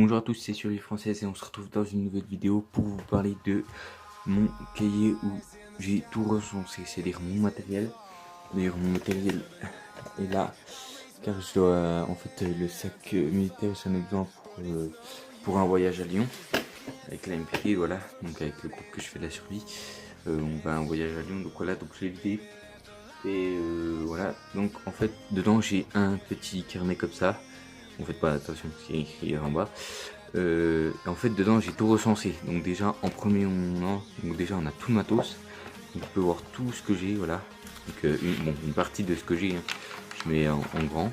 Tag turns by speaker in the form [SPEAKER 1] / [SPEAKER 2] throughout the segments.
[SPEAKER 1] Bonjour à tous, c'est Survie Française et on se retrouve dans une nouvelle vidéo pour vous parler de mon cahier où j'ai tout recensé, c'est-à-dire mon matériel. D'ailleurs mon matériel est là car je dois, en fait le sac militaire j'en ai besoin pour un voyage à Lyon avec la MPT, voilà, donc avec le groupe que je fais de la survie. On va à un voyage à Lyon, donc voilà, donc je l'ai vidé. Et voilà, donc en fait dedans j'ai un petit carnet comme ça. En fait pas attention, c'est écrit en bas. En fait dedans j'ai tout recensé. Donc déjà en premier donc déjà on a tout le matos. Donc on peut voir tout ce que j'ai, voilà. Donc une partie de ce que j'ai, hein, je mets en grand.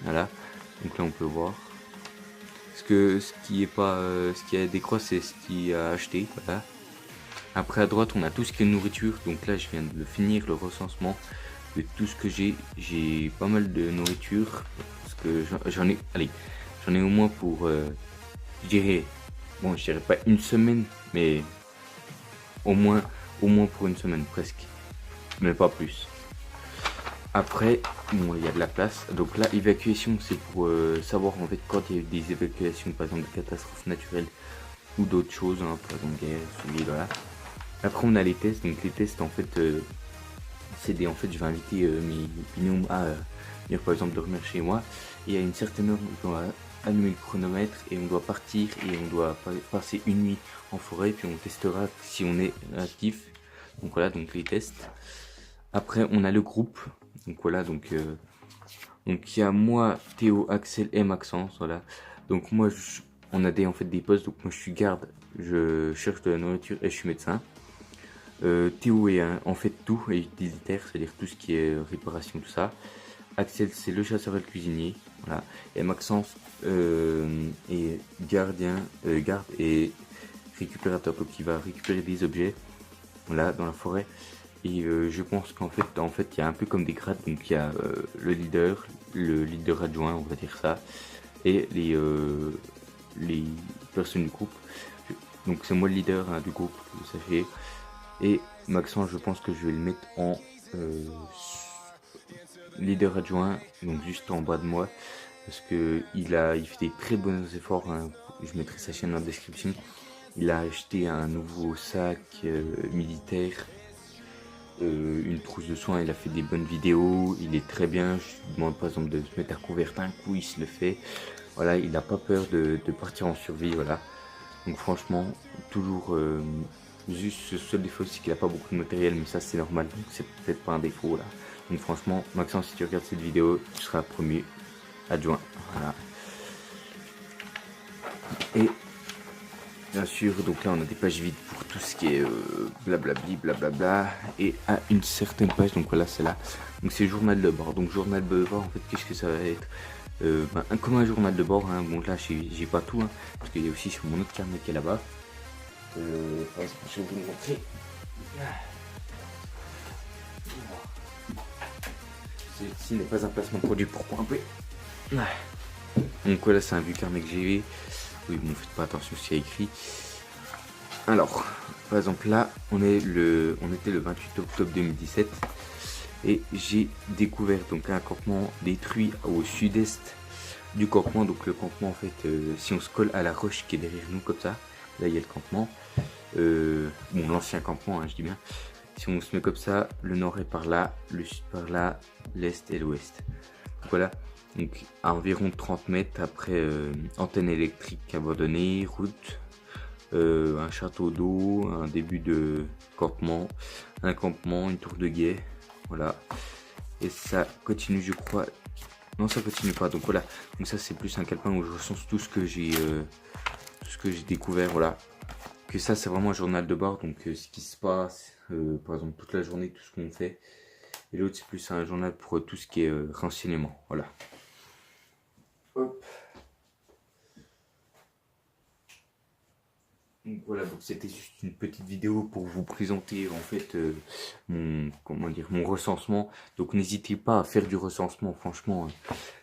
[SPEAKER 1] Voilà. Donc là on peut voir. Ce qui est pas ce qui a décroît c'est ce qui a acheté, voilà. Après à droite on a tout ce qui est nourriture. Donc là je viens de finir le recensement de tout ce que j'ai. J'ai pas mal de nourriture. Parce que j'en ai au moins pour je dirais, bon je dirais pas une semaine, mais au moins pour une semaine presque, mais pas plus. Après, bon il y a de la place, donc là évacuation c'est pour savoir en fait quand il y a eu des évacuations, par exemple de catastrophes naturelles ou d'autres choses, hein, par exemple guerre, tsunami, voilà. Après on a les tests, donc les tests en fait en fait je vais inviter mes binômes à venir par exemple dormir chez moi, et à une certaine heure on doit allumer le chronomètre et on doit partir et on doit passer une nuit en forêt, puis on testera si on est actif. Donc voilà, donc les tests. Après on a le groupe, donc voilà, donc il y a moi, Théo, Axel et Maxence, voilà. Donc moi on a en fait des postes, donc moi je suis garde, je cherche de la nourriture et je suis médecin. Théo est en fait tout, est utilitaire, c'est-à-dire tout ce qui est réparation, tout ça. Axel c'est le chasseur et le cuisinier, voilà. Et Maxence est garde et récupérateur, donc il va récupérer des objets, voilà, dans la forêt. Et je pense qu'en fait il y a un peu comme des grades, donc il y a le leader adjoint, on va dire ça, et les personnes du groupe. Donc c'est moi le leader, hein, du groupe, que vous sachiez. Et Maxence, je pense que je vais le mettre en leader adjoint, donc juste en bas de moi, parce que il fait des très bons efforts, hein. Je mettrai sa chaîne en description. Il a acheté un nouveau sac militaire, une trousse de soins, il a fait des bonnes vidéos, il est très bien. Je lui demande par exemple de se mettre à couvert un coup, il se le fait. Voilà, il n'a pas peur de partir en survie, voilà. Donc franchement, toujours juste ce seul défaut, c'est qu'il n'a pas beaucoup de matériel, mais ça c'est normal, donc c'est peut-être pas un défaut là. Donc franchement, Maxence, si tu regardes cette vidéo, tu seras premier adjoint, voilà. Et bien sûr, donc là on a des pages vides pour tout ce qui est blablabli, blablabla. Et à une certaine page, donc voilà, c'est là. Donc c'est journal de bord. Donc journal de bord, en fait, qu'est-ce que ça va être? Comme un journal de bord, hein. Bon là j'ai pas tout, hein, parce qu'il y a aussi sur mon autre carnet qui est là-bas. Je vais vous le montrer. Ceci n'est pas un placement de produit pour Point P. Donc voilà, c'est un vieux carnet que j'ai. Oui, bon, faites pas attention ce qu'il y a écrit. Alors, par exemple là, on était le 28 octobre 2017 et j'ai découvert donc un campement détruit au sud-est du campement. Donc le campement, en fait, si on se colle à la roche qui est derrière nous comme ça, là il y a le campement, bon l'ancien campement, hein, je dis bien. Si on se met comme ça, le nord est par là, le sud par là, l'est et l'ouest. Voilà, donc à environ 30 mètres après, antenne électrique abandonnée, route, un château d'eau, un début de campement, un campement, une tour de guet, voilà. Et ça continue, je crois. Non, ça continue pas. Donc voilà. Donc ça c'est plus un calepin où je recense tout ce que j'ai découvert, voilà. Que ça c'est vraiment un journal de bord, donc ce qui se passe, par exemple toute la journée, tout ce qu'on fait. Et l'autre c'est plus un journal pour tout ce qui est renseignement, voilà. Hop. Donc voilà, donc c'était juste une petite vidéo pour vous présenter en fait mon recensement. Donc n'hésitez pas à faire du recensement, franchement,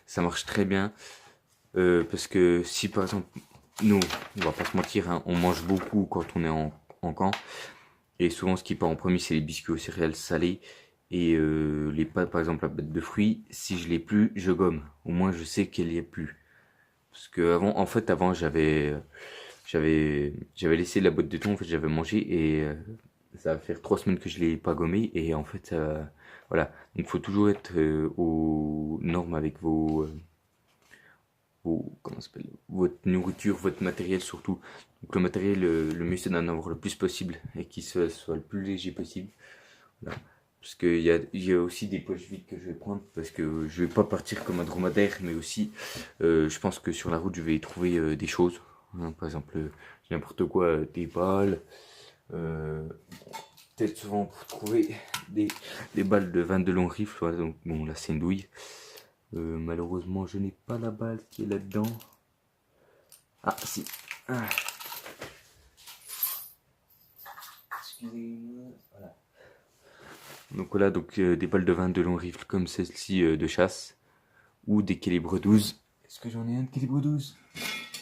[SPEAKER 1] ça marche très bien. Parce que si par exemple, nous, on va pas se mentir, hein, on mange beaucoup quand on est en camp. Et souvent ce qui part en premier c'est les biscuits aux céréales salées. Et les pâtes, par exemple la pâte de fruits, si je l'ai plus, je gomme. Au moins je sais qu'elle y est plus. Parce que en fait, avant, j'avais laissé la boîte de thon, en fait, j'avais mangé et ça va faire 3 semaines que je l'ai pas gommé et en fait, voilà. Donc, il faut toujours être aux normes avec comment ça s'appelle, votre nourriture, votre matériel surtout. Donc, le matériel, le mieux c'est d'en avoir le plus possible et qu'il soit le plus léger possible. Voilà. Parce il y a aussi des poches vides que je vais prendre parce que je vais pas partir comme un dromadaire, mais aussi je pense que sur la route je vais trouver des choses. Hein, par exemple, n'importe quoi, des balles. euh, Peut-être souvent pour trouver des balles de 22 long rifle. Voilà, donc bon, là c'est une douille. Malheureusement, je n'ai pas la balle qui est là-dedans. Ah, si. Ah. Excusez-moi. Voilà. Donc voilà, donc des balles de 22 long rifle comme celle-ci de chasse. Ou des calibres 12. Est-ce que j'en ai un de calibre 12?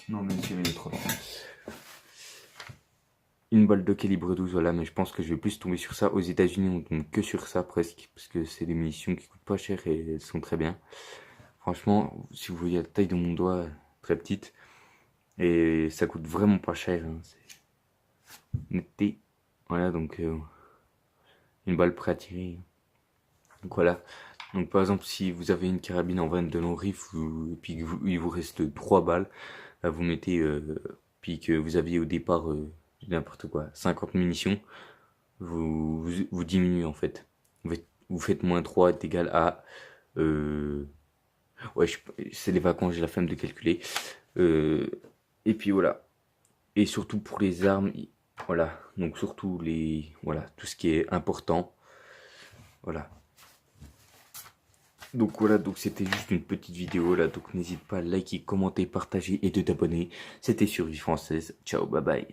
[SPEAKER 1] Non, même si il est trop long. Une balle de calibre 12, voilà, mais je pense que je vais plus tomber sur ça. Aux États-Unis, on tombe que sur ça presque, parce que c'est des munitions qui coûtent pas cher et elles sont très bien. Franchement, si vous voyez la taille de mon doigt, très petite, et ça coûte vraiment pas cher. Hein, netteté. Voilà, donc une balle prête à tirer. Donc voilà. Donc par exemple, si vous avez une carabine en 22 long rifle, et puis il vous reste 3 balles, là, vous mettez, puis que vous aviez au départ n'importe quoi, 50 munitions, vous diminuez en fait. Vous faites moins 3 est égal à... ouais, c'est les vacances, j'ai la flemme de calculer. Et puis voilà. Et surtout pour les armes, voilà. Donc surtout voilà, tout ce qui est important. Voilà. Donc voilà, donc c'était juste une petite vidéo là. Donc n'hésite pas à liker, commenter, partager et de t'abonner. C'était Survie Française. Ciao, bye bye.